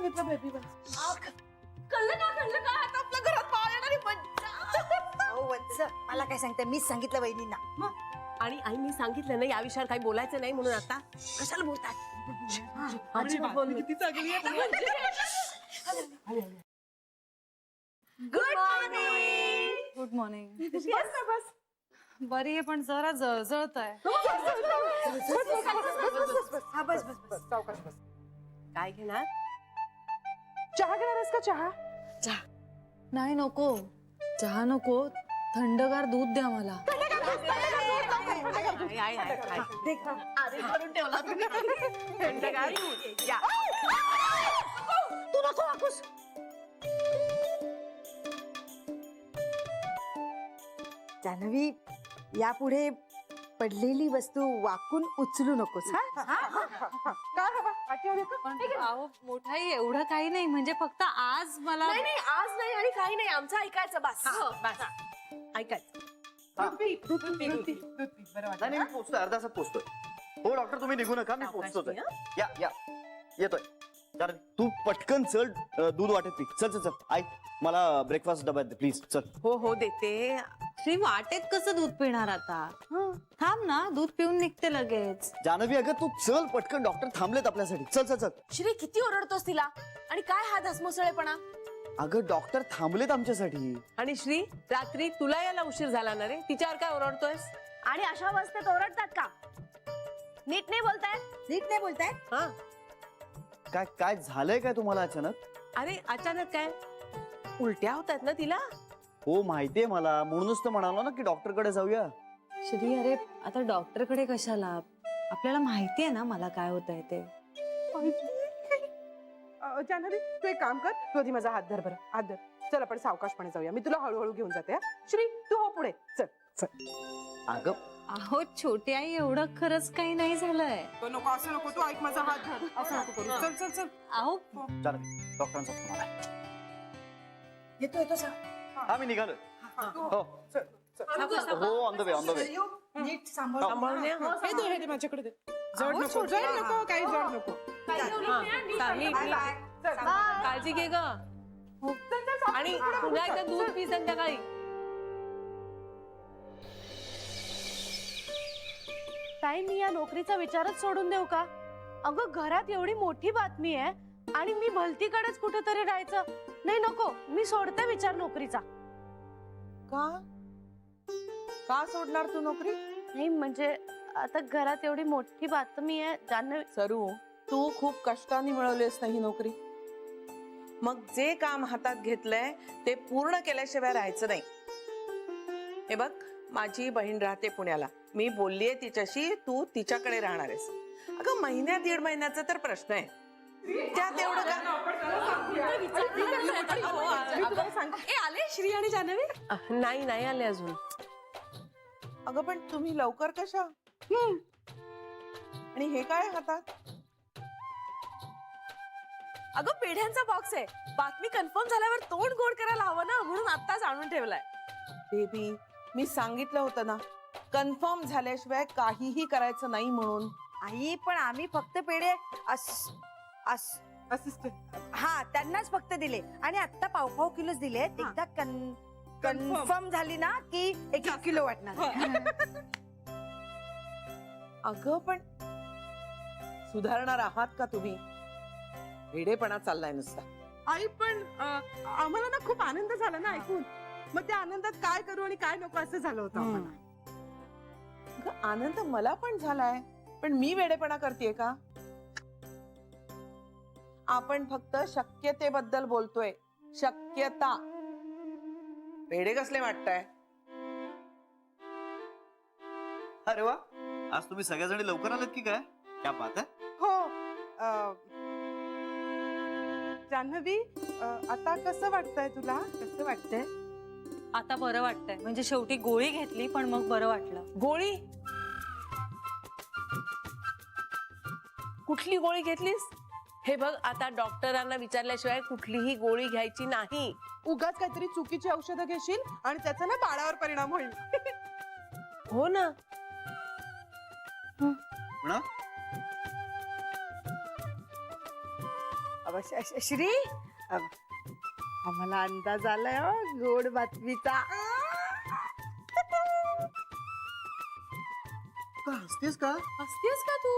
सांगितलं बेबी कळलं का आता आपल्या घरात बाळ येणारी मज्जा. अहो वत्स, मला काय सांगते, मीच सांगितलं वहिनींना. आणि आईने सांगितलं ना या विषयावर काही बोलायचं नाही म्हणून आता कशाला बोलतात. अजिबात बोलू किती चांगली आहे. Good morning. Good morning. बस बरी आहे पण जरा जळजळत आहे. हा बस बस बस. सावकाश बस. काय घेणार? चहा घेणार आहेस का? चहा नाही नको, चहा नको, थंडगार दूध द्या मला. आधी करून ठेवला तुम्ही. थंडगार दूध. या. तू नको वाकूस. जान्हवी, यापुढे पडलेली वस्तू वाकून उचलू नकोस. काय हवा? आठी हवी का? पण अहो मोठाई एवढं काही नाही, म्हणजे फक्त आज मला नाही नाही आज नाही आणि काही नाही आमचं ऐकायचं बस. बस ऐकायचं. दूध पी, दूध पी, दूध पी, दूध पी. बरं वाटलं नाही ना? मी पोचतोय, अर्धा तासात पोचतोय. हो डॉक्टर तुम्ही निघू नका, मी पोचतोय. या या येतोय. कारण तू पटकन चल, दूध वाटेत पी. चल चल चल. आई मला ब्रेकफास्ट डब्यात दे प्लीज. चल. हो हो देते. श्री, वाटेत कसं दूध पिणार आता? थांब ना, दूध पिऊन निघते लगेच. जानवी अगं तू चल पटकन, डॉक्टर थांबलेत आपल्यासाठी. चल चल चल. श्री किती ओरडतोस तिला आणि काय हा धसमुसळेपणा. अगं डॉक्टर थांबलेत आमच्यासाठी. आणि श्री रात्री तुला यायला उशीर झाला ना रे, तिच्यावर काय ओरडतोयस? आणि अशा अवस्थेत ओरडतात का? नीट नाही बोलतायत. नीट नाही बोलताय. हा काय काय झालंय काय तुम्हाला अचानक? अरे अचानक काय उलट्या होतात ना तिला. हो माहितीये मला, म्हणूनच तर म्हणालो ना की डॉक्टर कडे जाऊया. श्री अरे आता डॉक्टर कडे कशाला? आपल्याला माहितीये ना मला काय होतंय ते. जान्हवी तू एक काम कर, तू आधी माझा हात धर. बरं हात धर. चल आपण सावकाशपणे जाऊया, मी तुला हळूहळू घेऊन जाते. श्री तू हो पुढे. चल चल. अगं अहो छोटी आई, एवढं खरंच काही नाही झालंय. नको असं नको, तू ऐक माझा हात धर. असं नको करू. चल चल चल. अहो जानवी डॉक्टरांचा फोन आलाय. येतो येतो सांग. हा मी निघालोय. हो चल चल. हो on the way on the way. नीट सांभाळ. सांभाळून ये. हे दे माझ्याकडे दे. जड नको, जड नको, काही जड नको. काळजी घे ग. आणि पुन्हा एकदा दूध पी संध्याकाळी. ताई, मी या नोकरीचा विचारच सोडून देऊ का? अगं घरात एवढी मोठी बातमी आहे आणि मी भलतीकडेच कुठेतरी राहायचं. नाही नको, मी सोडते विचार नोकरीचा. का का सोडणार तू नोकरी? नाही म्हणजे आता घरात एवढी मोठी बातमी आहे. जान्हवी, सरू, तू खूप कष्टाने मिळवलीस ना ही नोकरी. मग जे काम हातात घेतलंय ते पूर्ण केल्याशिवाय राहायचं नाही. हे बघ, माझी बहीण राहते पुण्याला. मी बोललीये तिच्याशी, तू तिच्याकडे राहणार आहेस. अगं महिन्या दीड महिन्याचा तर प्रश्न आहे. त्यात एवढं ए आले श्री आणि जान्हवी? नाही नाही आले अजून. अगं पण तुम्ही लवकर कशा? आणि हे काय हातात? अगं पेढ्यांचा बॉक्स आहे. बातमी कन्फर्म झाल्यावर तोंड गोड करायला हवं ना, म्हणून आत्ताच आणून ठेवलाय. बेबी, मी सांगितलं होतं ना, कन्फर्म झाल्याशिवाय काहीही करायचं नाही म्हणून. आई पण आम्ही फक्त पेढे असिस्टंट. हा त्यांनाच फक्त दिले आणि आता पाव किलोच दिले. एकदा कन्फर्म झाली ना की 1-1 किलो वाटणार. अगं पण सुधारणार आहात का तुम्ही? वेडेपणा चाललाय नुसता. आई पण आम्हाला ना खूप आनंद झाला ना ऐकून. मग त्या आनंदात काय करू आणि काय नको असं झालं होतं आम्हाला. अगं, आनंद मला पण झालाय, पण मी वेडेपणा करतेय का? आपण फक्त शक्यतेबद्दल बोलतोय. शक्यता. वेडे कसले वाटताय? अरे वा, आज तुम्ही सगळ्याजणी लवकर आलात की काय? क्या बात आहे. हो जान्हवी, आता कसं वाटतंय तुला? कसं वाटतंय? आता बरं वाटतंय, म्हणजे शेवटी गोळी घेतली पण मग बरं वाटलं. गोळी? कुठली गोळी घेतलीस? हे बघ, आता डॉक्टरांना विचारल्याशिवाय कुठलीही गोळी घ्यायची नाही. उगाच काहीतरी चुकीची औषधं घेशील आणि त्याचा ना बाळावर परिणाम होईल. हो ना. म्हणा श्री आम्हाला अंदाज आलाय हो गोड बातमीचा. का हसतेस का? हसतेस का तू?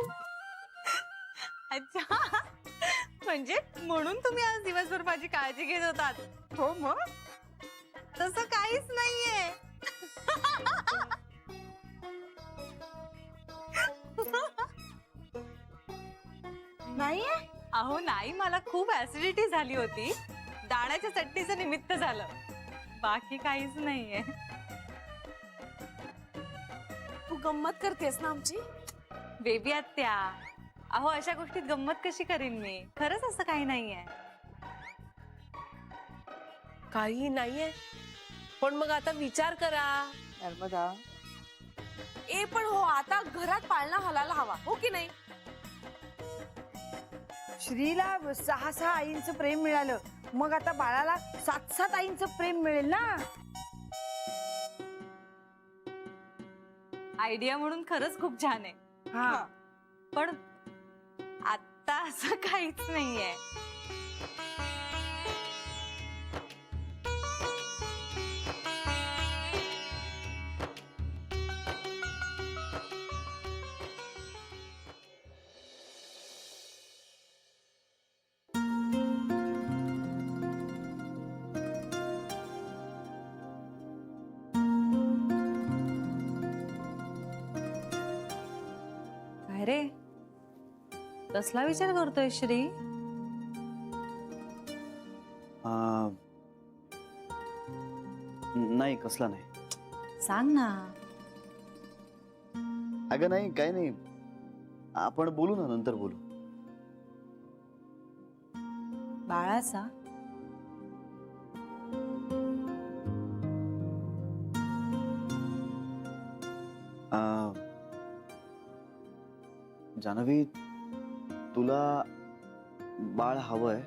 अच्छा, म्हणजे म्हणून तुम्ही आज दिवसभर माझी काळजी घेत होतात. हो मग तसं काहीच नाहीये. नाहीये. अहो नाही, मला खूप ऍसिडिटी झाली होती. दाण्याच्या चटणीचं निमित्त झालं, बाकी काहीच नाहीये. तू गंमत करतेस ना आमची? बेबी आत्या, अहो अशा गोष्टीत गंमत कशी करीन मी? खरंच असं काही नाहीये. काही नाहीये, पण मग आता विचार करा. नर्मदा, ए पण हो, आता घरात पाळणा हलायला हवा, हो की नाही? श्रीला 6 आईंचं प्रेम मिळालं, मग आता बाळाला 7 आईंचं प्रेम मिळेल ना. आयडिया म्हणून खरंच खूप छान आहे, हा पण आता असं काहीच नाहीये. काय रे, कसला विचार करतोय श्री? नाही, कसला नाही. सांग ना. अगं नाही, काय नाही, आपण बोलू ना, नंतर बोलू. बाळाचा? जानवी, तुला बाळ हवंय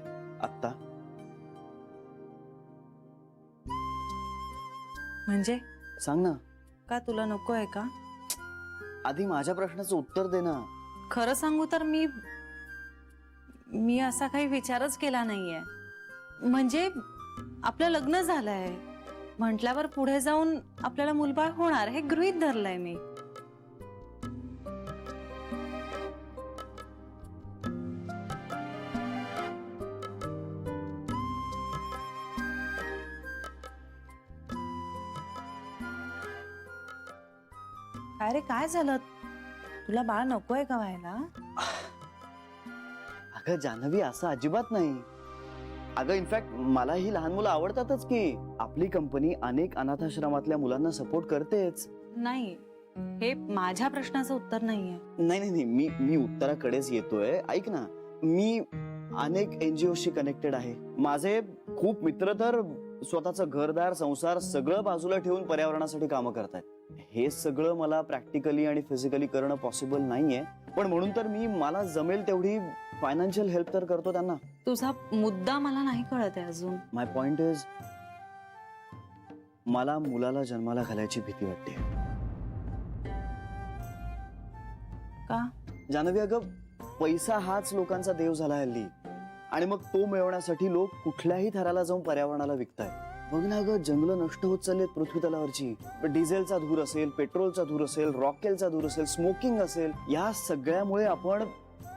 आत्ता? म्हणजे सांग ना. का तुला नको आहे का? आधी माझ्या प्रश्नाचं उत्तर दे ना. खरं सांगू तर मी असा काही विचारच केला नाहीये. म्हणजे आपलं लग्न झालंय म्हटल्यावर पुढे जाऊन आपल्याला मुलबाळ होणार हे गृहीत धरलंय मी. काय रे, काय झालं? तुला बाळ नकोय का व्हायला? अगं जानवी, असं अजिबात नाही. अगं इनफॅक्ट मला ही लहान मुलं आवडतातच की. आपली कंपनी अनेक अनाथाश्रमातल्या मुलांना सपोर्ट करतेच. नाही, हे माझ्या प्रश्नाचं उत्तर नाहीये. नाही नाही नाही, मी उत्तराकडेच येतोय. ऐक ना, मी अनेक NGOशी कनेक्टेड आहे. माझे खूप मित्र तर स्वतःचं घरदार संसार सगळं बाजूला ठेवून पर्यावरणासाठी कामं करतायत. हे सगळं मला प्रॅक्टिकली आणि फिजिकली करणं पॉसिबल नाहीये, पण म्हणून तर मी मला जमेल तेवढी फायनान्शियल हेल्प तर करतो त्यांना. तुझा मुद्दा मला नाही कळत आहे अजून. माय पॉइंट इज, मला मुलाला जन्माला घालायची भीती वाटते. का? जानवी, अगं पैसा हाच लोकांचा देव झाला हल्ली, आणि मग तो मिळवण्यासाठी लोक कुठल्याही थराला जाऊन पर्यावरणाला विकतायत. बघ ना ग, जंगलं नष्ट होत चाललेत पृथ्वी तलावरची. डिझेलचा धूर असेल, पेट्रोलचा धूर असेल, रॉकेलचा धूर असेल, स्मोकिंग असेल, या सगळ्यामुळे आपण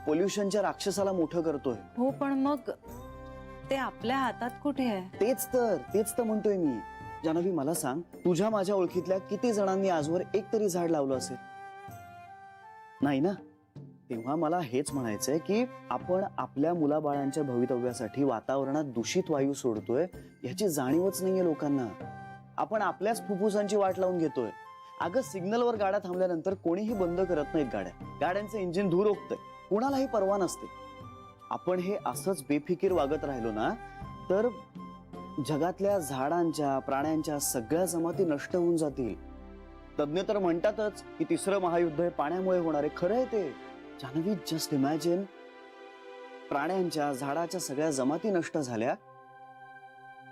पोल्युशनच्या राक्षसाला मोठं करतोय. हो, पण मग ते आपल्या हातात कुठे आहे? तेच तर म्हणतोय मी. जानवी, मला सांग, तुझ्या माझ्या ओळखीतल्या किती जणांनी आजवर एक तरी झाड लावलं असेल? नाही ना. तेव्हा मला हेच म्हणायचंय की आपण आपल्या मुलाबाळांच्या भवितव्यासाठी वातावरणात दूषित वायू सोडतोय याची जाणीवच नाहीये लोकांना. आपण आपल्याच फुफ्फुसांची वाट लावून घेतोय. अगं सिग्नलवर गाड्या थांबल्यानंतर कोणीही बंद करत नाहीत गाड्या. गाड्यांचं इंजिन धूर ओकतंय, कुणालाही पर्वा नसते. आपण हे असंच बेफिकीर वागत राहिलो ना तर जगातल्या झाडांच्या, प्राण्यांच्या सगळ्या जमाती नष्ट होऊन जातील. तज्ञ तर म्हणतातच की 3रं महायुद्ध हे पाण्यामुळे होणार आहे. खरं आहे ते. जानवी, जस्ट इमॅजिन, प्राण्यांच्या, झाडाच्या सगळ्या जमाती नष्ट झाल्या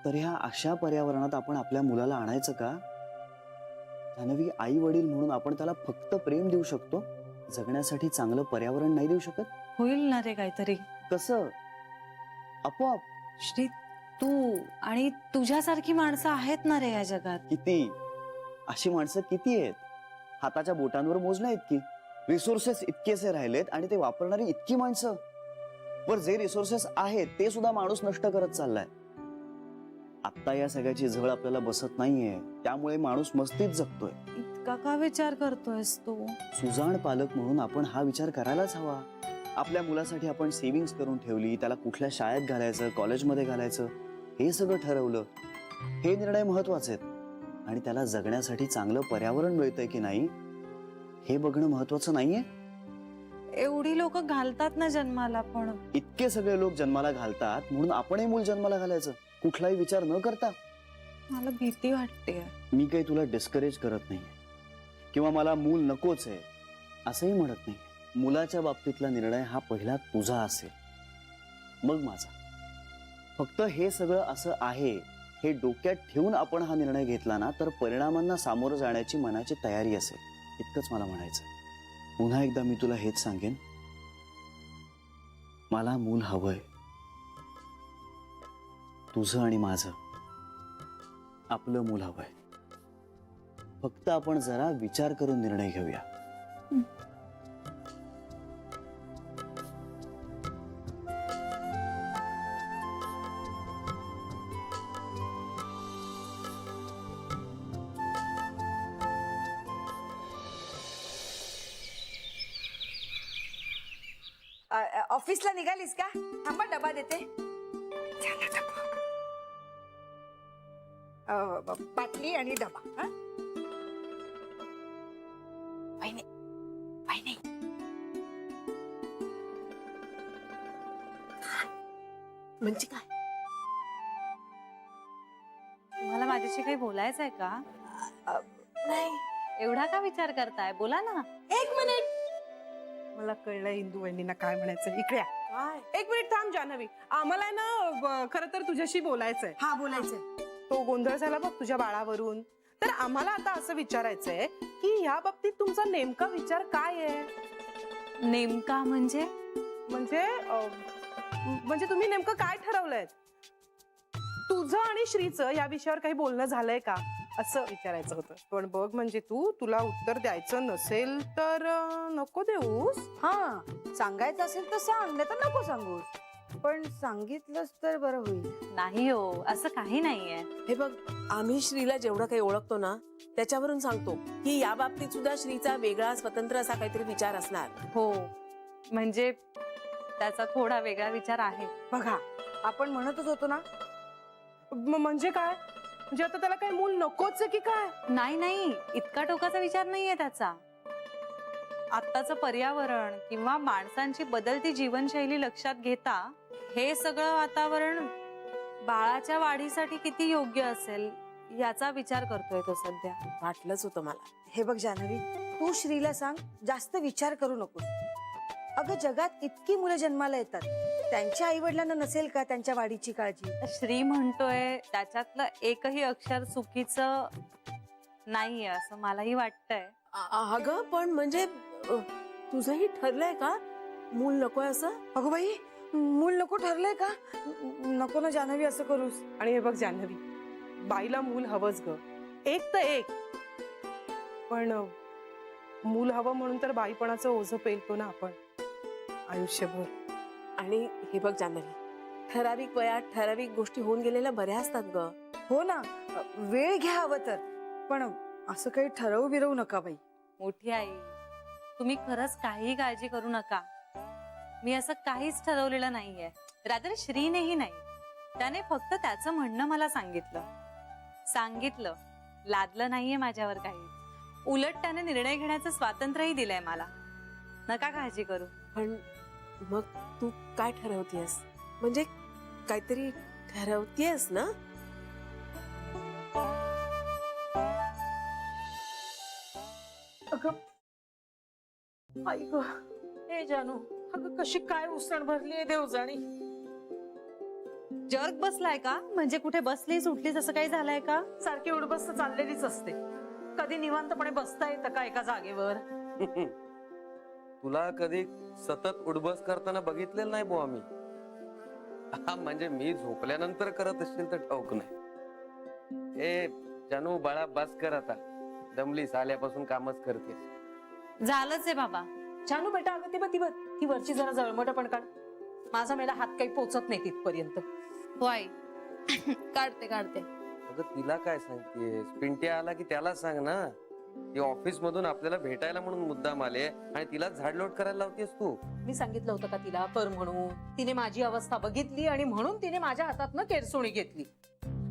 तर ह्या अशा पर्यावरणात आपण आपल्या मुलाला आणायचं का? जानवी, आई वडील म्हणून आपण त्याला फक्त प्रेम देऊ शकतो, जगण्यासाठी चांगलं पर्यावरण नाही देऊ शकत. होईल ना रे काहीतरी. कसं? आपोआप. श्री, तू आणि तुझ्यासारखी माणसं आहेत ना रे या जगात. किती अशी माणसं किती आहेत, हाताच्या बोटांवर मोजण्या इतकी. रिसोर्सेस इतकेसे राहिलेत आणि ते वापरणारी इतकी माणसं. वर जे रिसोर्सेस आहेत ते सुद्धा माणूस नष्ट करत चाललाय. आता या सगळ्याची झळ आपल्याला बसत नाहीये, त्यामुळे माणूस मस्तीत जगतोय. इतका का विचार करतोयस तू? सुजाण पालक म्हणून आपण हा विचार करायलाच हवा. आपल्या मुलासाठी आपण सेव्हिंग्स करून ठेवली, त्याला कुठल्या शाळेत घालायचं, कॉलेजमध्ये घालायचं हे सगळं ठरवलं. हे निर्णय महत्वाचे आहेत आणि त्याला जगण्यासाठी चांगलं पर्यावरण मिळतंय की नाही हे बघणं महत्वाचं नाहीये. एवढी लोक घालतात ना जन्माला, पण इतके सगळे लोक जन्माला घालतात म्हणून आपणही मूल जन्माला घालायचं कुठलाही विचार न करता. मला भीती वाटते. मी काही तुला डिस्करेज करत नाही किंवा मला मूल नकोच आहे असंही म्हणत नाही. मुलाच्या बाबतीतला निर्णय हा पहिला तुझा असेल, मग माझा. फक्त हे सगळं असं आहे हे डोक्यात ठेवून आपण हा निर्णय घेतला ना तर परिणामांना सामोरं जाण्याची मनाची तयारी असेल, इतकंच मला म्हणायचं. पुन्हा एकदा मी तुला हेच सांगेन, मला मूल हवंय. तुझं आणि माझं आपलं मूल हवंय. फक्त आपण जरा विचार करून निर्णय घेऊया. ऑफिसला निघालीस का? थांबा, डबा देते. झाला डबा. बाटली आणि डबा. हा? वहिनी, वहिनी. म्हणजे काय? तुम्हाला माझ्याशी काही बोलायचंय का? नाही. एवढा का विचार करताय? बोला ना. एक मिनिट. मला कळलं इंदू वहिनींना काय म्हणायचं. इकडे या. काय? एक मिनिट थांब जान्हवी, आम्हाला आहे ना खरं तर तुझ्याशी बोलायचंय. हा, बोलायचं. तो गोंधळ झाला बघ तुझ्या बाळावरून. तर आम्हाला आता असं विचारायचंय की ह्या बाबतीत तुमचा नेमका विचार काय आहे. नेमका म्हणजे? म्हणजे तुम्ही नेमकं काय ठरवलंय? तुझं आणि श्रीचं या विषयावर काही बोलणं झालंय का असं विचारायचं होतं. पण बघ, म्हणजे तुला उत्तर द्यायचं नसेल तर नको देऊस. हा, सांगायचं असेल तर सांग, नाही तर नको सांगू. पण सांगितलंच तर बरं होईल. नाही हो, असं काही नाहीये. हे बघ, आम्ही श्रीला जेवढं काही ओळखतो ना त्याच्यावरून सांगतो की या बाबतीत सुद्धा श्रीचा वेगळा स्वतंत्र असा काहीतरी विचार असणार. हो, म्हणजे त्याचा थोडा वेगळा विचार आहे. बघा, आपण म्हणतच होतो ना. म्हणजे काय? म्हणजे आता त्याला काही मूल नकोच आहे की काय? नाही नाही, इतका टोकाचा विचार नाहीये त्याचा. आत्ताचं पर्यावरण किंवा माणसांची बदलती जीवनशैली लक्षात घेता हे सगळं वातावरण बाळाच्या वाढीसाठी किती योग्य असेल याचा विचार करतोय तो सध्या. वाटलंच होतं मला. हे बघ जान्हवी, तू श्रीला सांग जास्त विचार करू नकोस. अगं, जगात इतकी मुलं जन्माला येतात, त्यांच्या आई वडिलांना नसेल का त्यांच्या वाढीची काळजी? श्री म्हणतोय त्याच्यातलं एकही अक्षर चुकीचं नाहीये असं मलाही वाटतंय. अगं, पण म्हणजे तुझंही ठरलंय का मूल नकोय असं? अगं बाई, मूल नको ठरलंय का? नको ना जान्हवी, असं करूस. आणि हे बघ जान्हवी, बाईला मूल हवंच ग, एक तर एक. पण मूल हवं म्हणून तर बाईपणाचं ओझं पेलतो ना आपण आयुष्यभर. आणि हे बघ जान्हवी, ठराविक वयात ठराविक गोष्टी होऊन गेलेल्या बऱ्या असतात ग. हो ना, वेळ घ्या हवं तर, पण असं काही ठरवू बिरवू नका बाई. मोठी आई, तुम्ही खरंच काही काळजी करू नका. मी असं काहीच ठरवलेलं नाहीये. रादर श्रीनेही नाही. त्याने फक्त त्याचं म्हणणं मला सांगितलं, लादलं नाहीये माझ्यावर काही. उलट त्याने निर्णय घेण्याचं स्वातंत्र्यही दिलंय मला. नका काळजी करू. पण मग तू काय ठरवतेस? म्हणजे काहीतरी ठरवतेस ना? अगं आई ग, हे जानू, अगं कशी काय उसण भरली देव जाणी. जर्क बसलाय का? म्हणजे कुठे बसलीस उठलीस असं काही झालंय का? सारखी उडबस चाललेलीच असते. कधी निवांतपणे बसता येतं का एका जागेवर? तुला कधी सतत उडबस करताना बघितलेलं नाही बुवा मी. हा, म्हणजे मी झोपल्यानंतर करत असशील तर ठाऊक नाही. ए जानू बाळा, बस कर आता. दमलीस, आल्यापासून कामच करतेस. झालंच आहे बाबा. जानू बेटा, अगं ती वरची जरा जळमट पण काढ. माझा मेला हात काही पोचत नाही तिथपर्यंत. हो आई. काढते काढते. अगं तिला काय सांगतेस? पिंट्या आला की त्याला सांग ना. ती ऑफिस मधून आपल्याला भेटायला म्हणून मुद्दाम आले आणि तिला झाडलोट करायला लावतेस तू. मी सांगितलं होतं का तिला कर म्हणून? तिने माझी अवस्था बघितली आणि म्हणून तिने माझ्या हातातनं केरसुणी घेतली.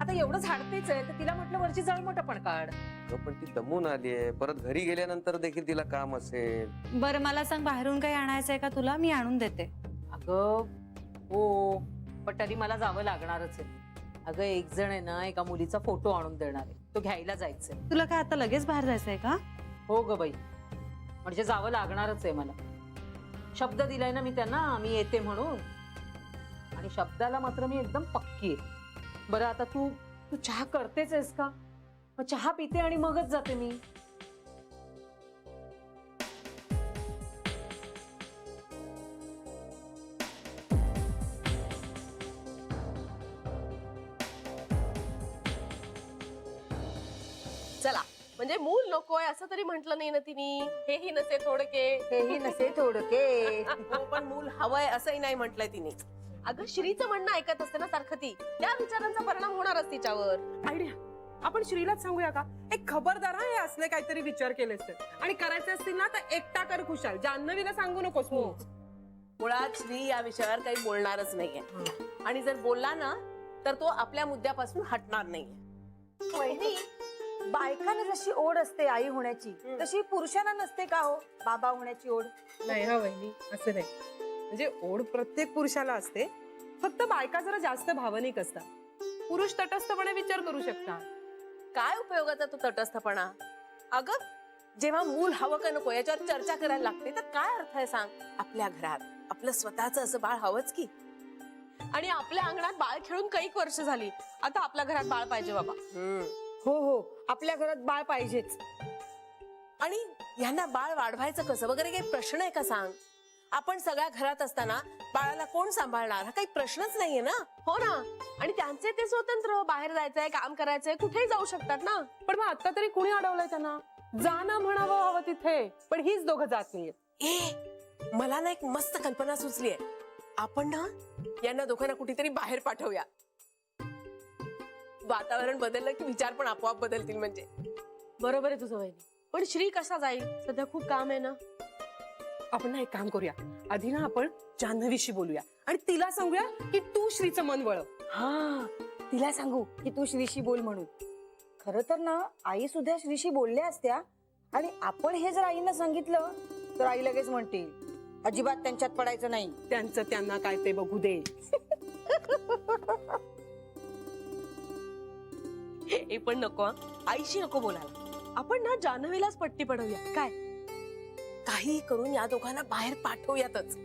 आता एवढं झाडतेच आहे तर तिला म्हटलं वरची जळमट पण काढ. अगं, पण ती दमून आलीये. परत घरी गेल्यानंतर देखील तिला काम असेल. बरं मला सांग, बाहेरून काही आणायचंय का तुला? मी आणून देते. अगं हो, पण तरी मला जावं लागणारच आहे. अगं एक जण आहे ना, एका मुलीचा फोटो आणून देणार आहे, तो घ्यायला जायचंय. तुला काय आता लगेच बाहेर जायचंय का? हो ग बाई, म्हणजे जावं लागणारच आहे मला. शब्द दिलाय ना मी त्यांना, मी येते म्हणून. आणि शब्दाला मात्र मी एकदम पक्की आहे. बरं आता तू चहा करतेच आहेस का? मग चहा पिते आणि मगच जाते मी. चला, म्हणजे मूल नकोय असं तरी म्हंटल नाही ना तिने. हेही नसे थोडके. हेही नसे थोडके. हो, पण मूल हवंय असंही नाही म्हंटलंय तिने. अगं श्रीचं म्हणणं ऐकत असते ना सारखं ती. त्या विचारांचा परिणाम होणारच तिच्यावर. आयडिया. आपण श्रीलाच सांगूया का? एक खबरदार हा, हे असले काहीतरी विचार केलेस तर. आणि करायचे असतील ना तर एकटा कर खुशाल. जान्हवीला सांगू नकोस. मुळात श्री या विषयावर काही बोलणारच नाहीये. आणि जर बोलला ना तर तो आपल्या मुद्द्यापासून हटणार नाहीये. वहिनी, बायकांना जशी ओढ असते आई होण्याची, तशी पुरुषांना नसते का हो बाबा होण्याची ओढ? नाही हा वहिनी, असं नाही. म्हणजे ओढ प्रत्येक पुरुषाला असते. फक्त बायका जरा जास्त भावनिक असतात. पुरुष तटस्थपणे विचार करू शकतात. काय उपयोगाचा तो तटस्थपणा? अगं जेव्हा मूल हवं का नको याच्यावर चर्चा करायला लागते तर काय अर्थ आहे सांग? आपल्या घरात आपलं स्वतःचं असं बाळ हवंच की. आणि आपल्या अंगणात बाळ खेळून कैक वर्ष झाली. आता आपल्या घरात बाळ पाहिजे बाबा. हो हो, आपल्या घरात बाळ पाहिजेच. आणि यांना बाळ वाढवायचं कसं वगैरे काही प्रश्न आहे का सांग? आपण सगळ्या घरात असताना बाळाला कोण सांभाळणार हा काही प्रश्नच नाहीये ना. हो ना. आणि त्यांचे ते स्वतंत्र, बाहेर जायचंय, काम करायचंय, कुठेही जाऊ शकतात ना. पण मग आता तरी कुणी अडवलंय त्यांना? जाणं म्हणावं हवं तिथे. पण हीच दोघं जात नाहीये. ए, मला ना एक मस्त कल्पना सुचली आहे. आपण ना यांना दोघांना कुठेतरी बाहेर पाठवूया. वातावरण बदललं की विचार पण आपोआप बदलतील. म्हणजे बरोबर आहे तुझं वहिनी. पण श्री कसा जाईल? सध्या खूप काम आहे ना. आपण ना एक काम करूया. आधी ना आपण जान्हवीशी बोलूया आणि तिला सांगूया की तू श्रीचं मन वळव. हा, तिला सांगू की तू श्रीशी बोल म्हणून. खरं तर ना आई सुद्धा श्रीशी बोलल्या असत्या. आणि आपण हे जर आईला सांगितलं तर आई लगेच म्हणतील अजिबात त्यांच्यात पडायचं नाही. त्यांचं त्यांना काय ते बघू दे. हे पण नको हं. आईशी नको बोलायला. आपण ना जान्हवीलाच पट्टी पडवूया. काय काही करून या दोघांना बाहेर पाठवूयातच.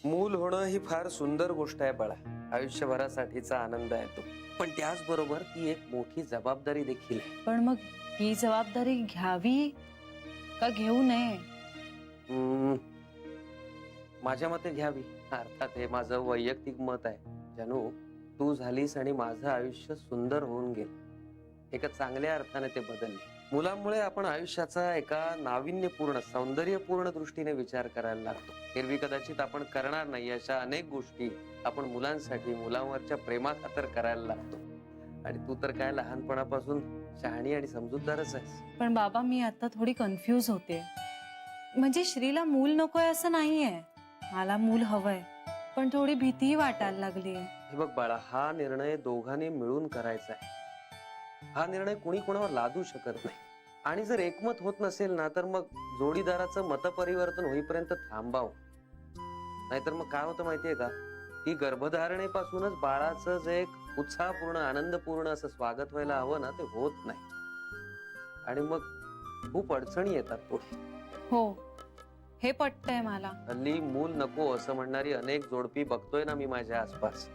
मूल होणं ही फार सुंदर गोष्ट आहे बाळा. आयुष्यभरासाठीचा आनंद आहे तो. पण त्याचबरोबर ती एक मोठी जबाबदारी देखील आहे. पण मग ही जबाबदारी घ्यावी का घेऊ नये? माझ्या मते घ्यावी. अर्थात हे माझं वैयक्तिक मत आहे. जानू, तू झालीस आणि माझं आयुष्य सुंदर होऊन गेलं. एका चांगल्या अर्थाने ते बदलले. मुलांमुळे आपण आयुष्याचा एका नाविन्यपूर्ण, सौंदर्यपूर्ण दृष्टीने विचार करायला लागतो. एरवी कदाचित आपण करणार नाही अशा अनेक गोष्टी आपण मुलांसाठी, मुलांवरच्या प्रेमाखातर करायला लागतो. आणि तू तर काय लहानपणापासून शहाणी आणि समजूतदारच आहेस. पण बाबा, मी आता थोडी कन्फ्यूज होते. म्हणजे श्रीला मूल नकोय असं नाहीये. मला मूल हवंय, पण थोडी भीतीही वाटायला लागलीये. हे बघ बाळा, हा निर्णय दोघांनी मिळून करायचा आहे. हा निर्णय कुणी कोणावर लादू शकत नाही. आणि जर एकमत होत नसेल ना तर मग जोडीदाराचं मतपरिवर्तन होईपर्यंत थांबाव. नाहीतर मग काय होतं माहितीये का, की गर्भधारणेपासूनच बाळाचं जे एक उत्साहपूर्ण, आनंदपूर्ण असं स्वागत व्हायला हवं ना, ते होत नाही. आणि मग खूप अडचणी येतात पुढे. हो, हे पटतंय मला. हल्ली मूल नको असं म्हणणारी अनेक जोडपी बघतोय ना मी माझ्या आसपास.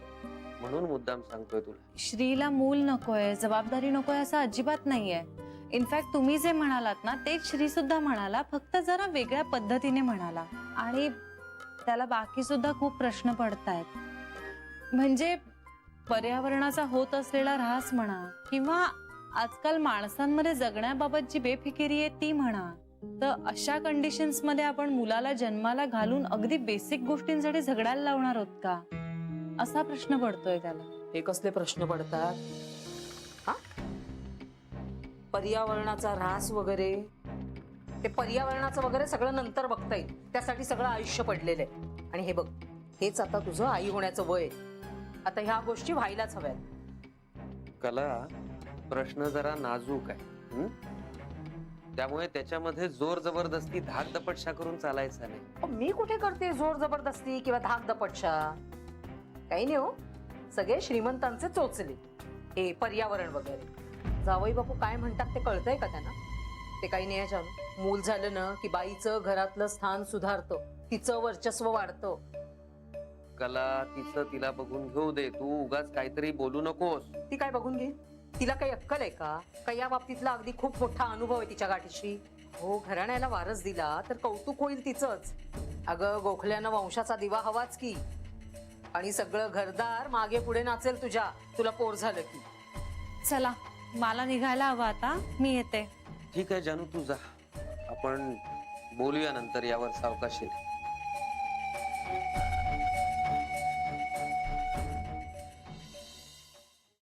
म्हणून मुद्दाम सांगतोय तुला. श्रीला मूल नकोय, जबाबदारी नकोय असं अजिबात नाहीये. इनफॅक्ट तुम्ही जे म्हणालात ना तेच श्री सुद्धा म्हणाला, फक्त जरा वेगळ्या पद्धतीने म्हणाला. आणि त्याला बाकी सुद्धा खूप प्रश्न पडतायत. म्हणजे पर्यावरणाचा होत असलेला ऱ्हास म्हणा किंवा आजकाल माणसांमध्ये जगण्याबाबत जी बेफिकिरी आहे ती म्हणा. तर अशा कंडिशन्स मध्ये आपण मुलाला जन्माला घालून अगदी बेसिक गोष्टींसाठी झगडायला लावणार आहोत का, असा प्रश्न पडतोय त्याला. हे कसले प्रश्न पडतात हा? पर्यावरणाचा ऱ्हास वगैरे, ते पर्यावरणाचं वगैरे सगळं नंतर बघता येईल. त्यासाठी सगळं आयुष्य पडलेलं आहे. आणि हे बघ, हेच आता तुझं आई होण्याचं वय आहे. आता ह्या गोष्टी व्हायलाच हव्यात. कला, प्रश्न जरा नाजूक आहे. त्यामुळे त्याच्यामध्ये जोर जबरदस्ती धाक दपटशा करून चालायचा नाही. पण मी कुठे करते जोर जबरदस्ती किंवा धाक दपटशा? काही नाही हो, सगळे श्रीमंतांचे चोचले. हे पर्यावरण वगैरे जावई बापू काय म्हणतात ते कळतंय का त्यांना? ते काही नाही आहे जानू. मूल झालं ना की बाईचं घरातलं स्थान सुधारतं, तिचं वर्चस्व वाढतं. कला, तिचं तिला बघून घेऊ दे. तू उगाच काहीतरी बोलू नकोस. ती काय बघून घे? तिला काही अक्कल आहे का? काही या बाबतीतला अगदी खूप मोठा अनुभव आहे तिच्या गाठीशी. हो, घराण्याला वारस दिला तर कौतुक होईल तिचंच. अगं, गोखल्यानं वंशाचा दिवा हवाच की. आणि सगळं घरदार मागे पुढे नाचेल तुझ्या, तुला पोर झालं की. चला, मला निघायला हवं आता, मी येते. ठीक आहे जानू, तू जा. आपण बोलूया नंतर यावर सावकाशी.